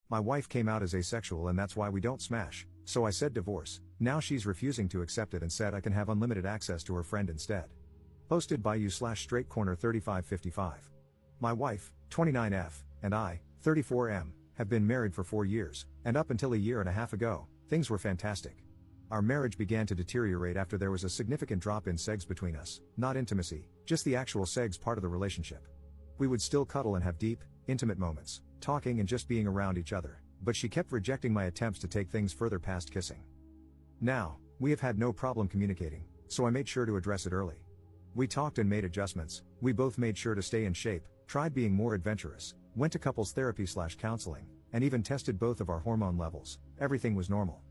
My wife came out as asexual and that's why we don't smash, so I said divorce. Now she's refusing to accept it and said I can have unlimited access to her friend instead. Posted by you/straightcorner3555. My wife, 29F, and I, 34M, have been married for 4 years, and up until a year and a half ago, things were fantastic. Our marriage began to deteriorate after there was a significant drop in sex between us, not intimacy, just the actual sex part of the relationship. We would still cuddle and have deep, intimate moments, talking and just being around each other, but she kept rejecting my attempts to take things further past kissing. Now, we have had no problem communicating, so I made sure to address it early. We talked and made adjustments, we both made sure to stay in shape, tried being more adventurous, went to couples therapy/counseling, and even tested both of our hormone levels. Everything was normal.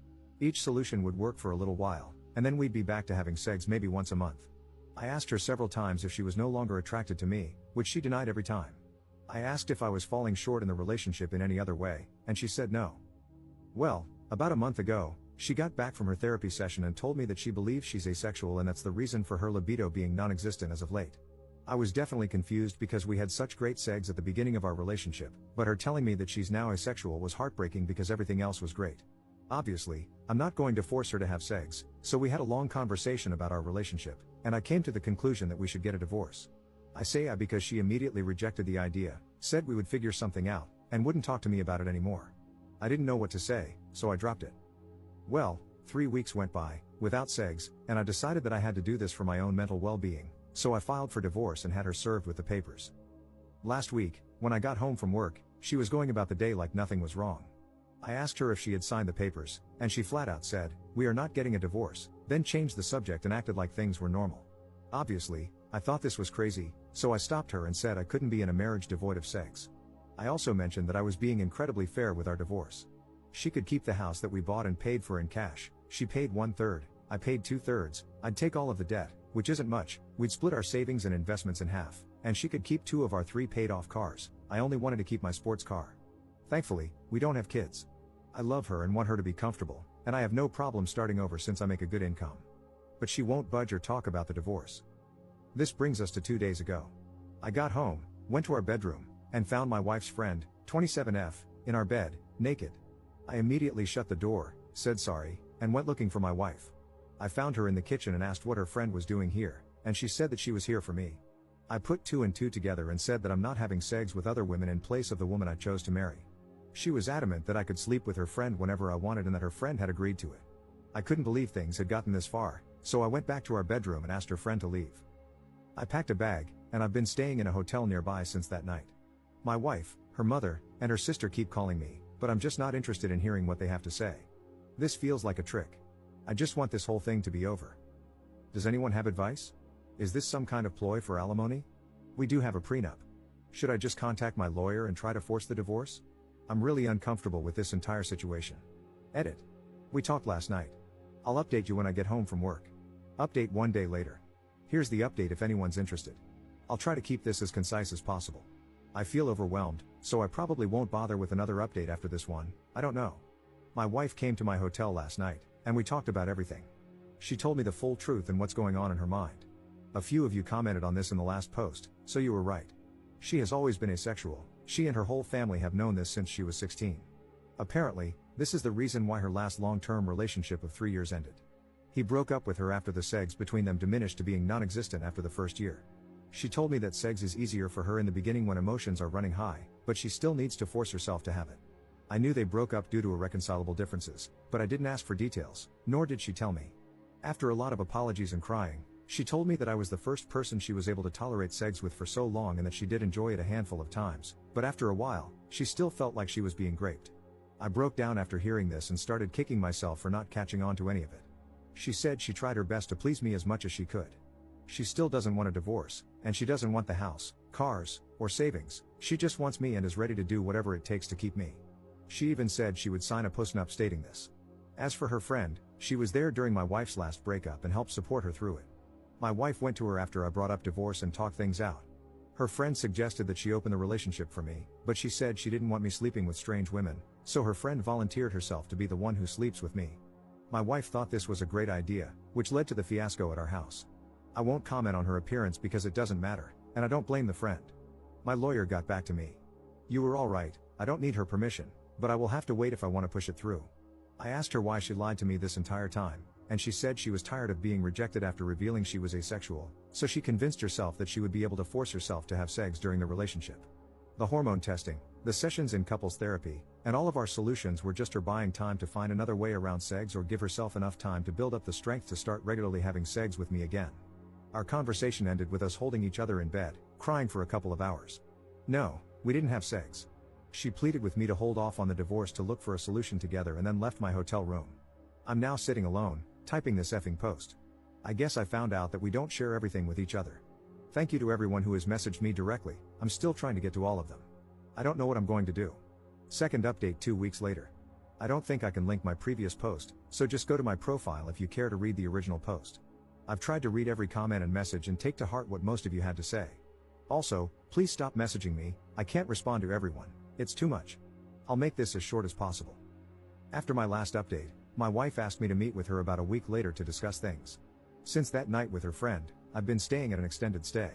Each solution would work for a little while, and then we'd be back to having sex maybe once a month. I asked her several times if she was no longer attracted to me, which she denied every time. I asked if I was falling short in the relationship in any other way, and she said no. Well, about a month ago, she got back from her therapy session and told me that she believes she's asexual and that's the reason for her libido being non-existent as of late. I was definitely confused because we had such great sex at the beginning of our relationship, but her telling me that she's now asexual was heartbreaking because everything else was great. Obviously, I'm not going to force her to have sex, so we had a long conversation about our relationship, and I came to the conclusion that we should get a divorce. I say because she immediately rejected the idea, said we would figure something out, and wouldn't talk to me about it anymore. I didn't know what to say, so I dropped it. Well, 3 weeks went by, without sex, and I decided that I had to do this for my own mental well-being, so I filed for divorce and had her served with the papers. Last week, when I got home from work, she was going about the day like nothing was wrong. I asked her if she had signed the papers, and she flat out said, "We are not getting a divorce," then changed the subject and acted like things were normal. Obviously, I thought this was crazy, so I stopped her and said I couldn't be in a marriage devoid of sex. I also mentioned that I was being incredibly fair with our divorce. She could keep the house that we bought and paid for in cash. She paid 1/3, I paid 2/3, I'd take all of the debt, which isn't much, we'd split our savings and investments in half, and she could keep 2 of our 3 paid off cars. I only wanted to keep my sports car. Thankfully, we don't have kids. I love her and want her to be comfortable, and I have no problem starting over since I make a good income. But she won't budge or talk about the divorce. This brings us to 2 days ago. I got home, went to our bedroom, and found my wife's friend, 27F, in our bed, naked. I immediately shut the door, said sorry, and went looking for my wife. I found her in the kitchen and asked what her friend was doing here, and she said that she was here for me. I put 2 and 2 together and said that I'm not having sex with other women in place of the woman I chose to marry. She was adamant that I could sleep with her friend whenever I wanted and that her friend had agreed to it. I couldn't believe things had gotten this far, so I went back to our bedroom and asked her friend to leave. I packed a bag, and I've been staying in a hotel nearby since that night. My wife, her mother, and her sister keep calling me, but I'm just not interested in hearing what they have to say. This feels like a trick. I just want this whole thing to be over. Does anyone have advice? Is this some kind of ploy for alimony? We do have a prenup. Should I just contact my lawyer and try to force the divorce? I'm really uncomfortable with this entire situation. Edit. We talked last night. I'll update you when I get home from work. Update 1 day later. Here's the update if anyone's interested. I'll try to keep this as concise as possible. I feel overwhelmed, so I probably won't bother with another update after this one. I don't know. My wife came to my hotel last night, and we talked about everything. She told me the full truth and what's going on in her mind. A few of you commented on this in the last post, so you were right. She has always been asexual. She and her whole family have known this since she was 16. Apparently, this is the reason why her last long-term relationship of 3 years ended. He broke up with her after the sex between them diminished to being non-existent after the first year. She told me that sex is easier for her in the beginning when emotions are running high, but she still needs to force herself to have it. I knew they broke up due to irreconcilable differences, but I didn't ask for details, nor did she tell me. After a lot of apologies and crying, she told me that I was the first person she was able to tolerate sex with for so long and that she did enjoy it a handful of times, but after a while, she still felt like she was being raped. I broke down after hearing this and started kicking myself for not catching on to any of it. She said she tried her best to please me as much as she could. She still doesn't want a divorce, and she doesn't want the house, cars, or savings. She just wants me and is ready to do whatever it takes to keep me. She even said she would sign a postnup stating this. As for her friend, she was there during my wife's last breakup and helped support her through it. My wife went to her after I brought up divorce and talked things out. Her friend suggested that she open the relationship for me, but she said she didn't want me sleeping with strange women, so her friend volunteered herself to be the one who sleeps with me. My wife thought this was a great idea, which led to the fiasco at our house. I won't comment on her appearance because it doesn't matter, and I don't blame the friend. My lawyer got back to me. "You were all right, I don't need her permission, but I will have to wait if I want to push it through. I asked her why she lied to me this entire time, and she said she was tired of being rejected after revealing she was asexual, so she convinced herself that she would be able to force herself to have sex during the relationship. The hormone testing, the sessions in couples therapy, and all of our solutions were just her buying time to find another way around sex or give herself enough time to build up the strength to start regularly having sex with me again. Our conversation ended with us holding each other in bed, crying for a couple of hours. No, we didn't have sex. She pleaded with me to hold off on the divorce to look for a solution together and then left my hotel room. I'm now sitting alone, typing this effing post. I guess I found out that we don't share everything with each other. Thank you to everyone who has messaged me directly. I'm still trying to get to all of them. I don't know what I'm going to do. Second update 2 weeks later. I don't think I can link my previous post, so just go to my profile if you care to read the original post. I've tried to read every comment and message and take to heart what most of you had to say. Also, please stop messaging me. I can't respond to everyone. It's too much. I'll make this as short as possible. After my last update, my wife asked me to meet with her about a week later to discuss things. Since that night with her friend, I've been staying at an extended stay.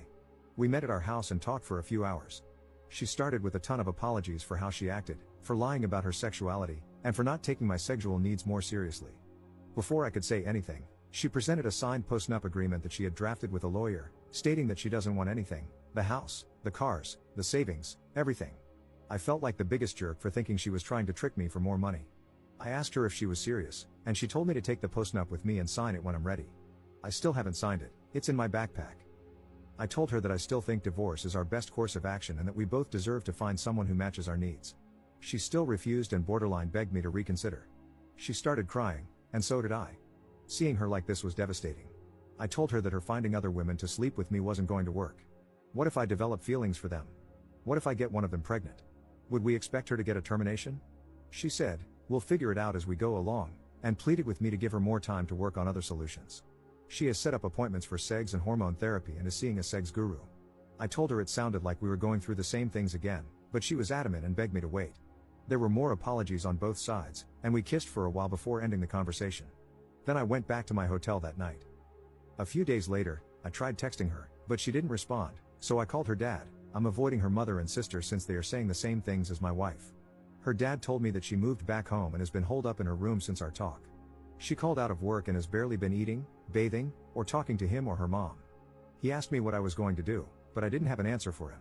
We met at our house and talked for a few hours. She started with a ton of apologies for how she acted, for lying about her sexuality, and for not taking my sexual needs more seriously. Before I could say anything, she presented a signed post-nup agreement that she had drafted with a lawyer, stating that she doesn't want anything, the house, the cars, the savings, everything. I felt like the biggest jerk for thinking she was trying to trick me for more money. I asked her if she was serious, and she told me to take the post-nup with me and sign it when I'm ready. I still haven't signed it, it's in my backpack. I told her that I still think divorce is our best course of action and that we both deserve to find someone who matches our needs. She still refused and borderline begged me to reconsider. She started crying, and so did I. Seeing her like this was devastating. I told her that her finding other women to sleep with me wasn't going to work. What if I develop feelings for them? What if I get one of them pregnant? Would we expect her to get a termination? She said, we'll figure it out as we go along, and pleaded with me to give her more time to work on other solutions. She has set up appointments for sex and hormone therapy and is seeing a sex guru. I told her it sounded like we were going through the same things again, but she was adamant and begged me to wait. There were more apologies on both sides, and we kissed for a while before ending the conversation. Then I went back to my hotel that night. A few days later, I tried texting her, but she didn't respond, so I called her dad. I'm avoiding her mother and sister since they are saying the same things as my wife. Her dad told me that she moved back home and has been holed up in her room since our talk. She called out of work and has barely been eating, bathing, or talking to him or her mom. He asked me what I was going to do, but I didn't have an answer for him.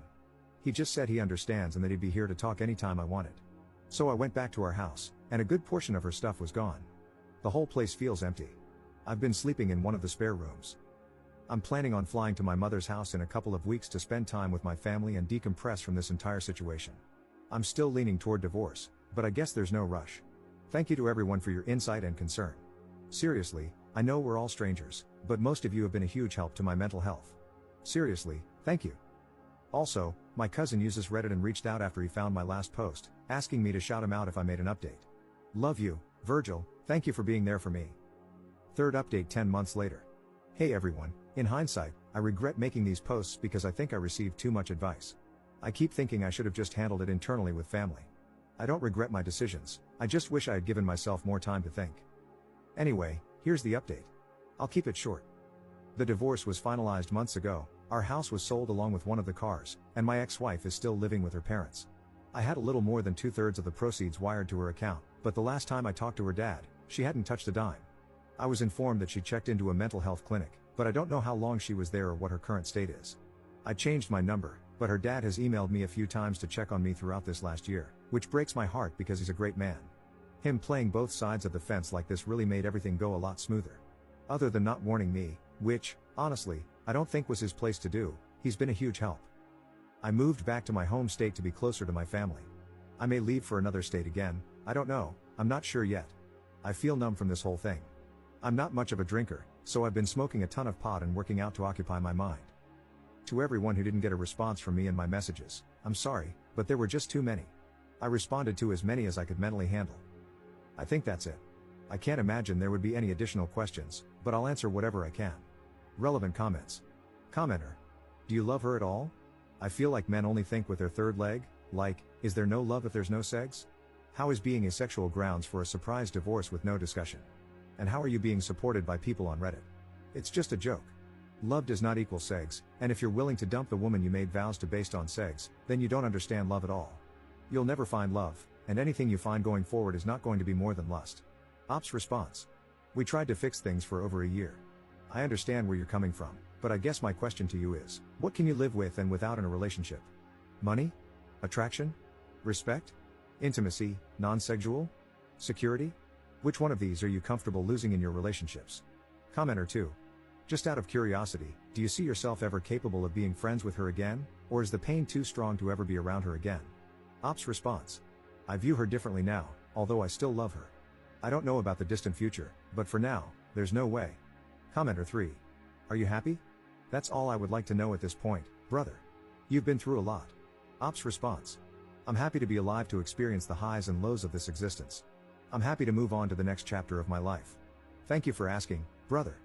He just said he understands and that he'd be here to talk anytime I wanted. So I went back to our house, and a good portion of her stuff was gone. The whole place feels empty. I've been sleeping in one of the spare rooms. I'm planning on flying to my mother's house in a couple of weeks to spend time with my family and decompress from this entire situation. I'm still leaning toward divorce, but I guess there's no rush. Thank you to everyone for your insight and concern. Seriously, I know we're all strangers, but most of you have been a huge help to my mental health. Seriously, thank you. Also, my cousin uses Reddit and reached out after he found my last post, asking me to shout him out if I made an update. Love you, Virgil, thank you for being there for me. Third update 10 months later. Hey everyone, in hindsight, I regret making these posts because I think I received too much advice. I keep thinking I should have just handled it internally with family. I don't regret my decisions, I just wish I had given myself more time to think. Anyway, here's the update. I'll keep it short. The divorce was finalized months ago, our house was sold along with one of the cars, and my ex-wife is still living with her parents. I had a little more than 2/3 of the proceeds wired to her account, but the last time I talked to her dad, she hadn't touched a dime. I was informed that she checked into a mental health clinic, but I don't know how long she was there or what her current state is. I changed my number, but her dad has emailed me a few times to check on me throughout this last year, which breaks my heart because he's a great man. Him playing both sides of the fence like this really made everything go a lot smoother. Other than not warning me, which, honestly, I don't think was his place to do, he's been a huge help. I moved back to my home state to be closer to my family. I may leave for another state again, I don't know, I'm not sure yet. I feel numb from this whole thing. I'm not much of a drinker, so I've been smoking a ton of pot and working out to occupy my mind. To everyone who didn't get a response from me in my messages, I'm sorry, but there were just too many. I responded to as many as I could mentally handle. I think that's it. I can't imagine there would be any additional questions, but I'll answer whatever I can. Relevant comments. Commenter. Do you love her at all? I feel like men only think with their third leg, like, is there no love if there's no sex? How is being asexual grounds for a surprise divorce with no discussion? And how are you being supported by people on Reddit? It's just a joke. Love does not equal sex, and if you're willing to dump the woman you made vows to based on sex, then you don't understand love at all. You'll never find love, and anything you find going forward is not going to be more than lust. Ops response. We tried to fix things for over a year. I understand where you're coming from, but I guess my question to you is, what can you live with and without in a relationship? Money? Attraction? Respect? Intimacy, non-sexual? Security? Which one of these are you comfortable losing in your relationships? Commenter 2. Just out of curiosity, do you see yourself ever capable of being friends with her again, or is the pain too strong to ever be around her again? Ops response. I view her differently now, although I still love her. I don't know about the distant future, but for now, there's no way. Commenter 3. Are you happy? That's all I would like to know at this point, brother. You've been through a lot. Ops response. I'm happy to be alive to experience the highs and lows of this existence. I'm happy to move on to the next chapter of my life. Thank you for asking, brother.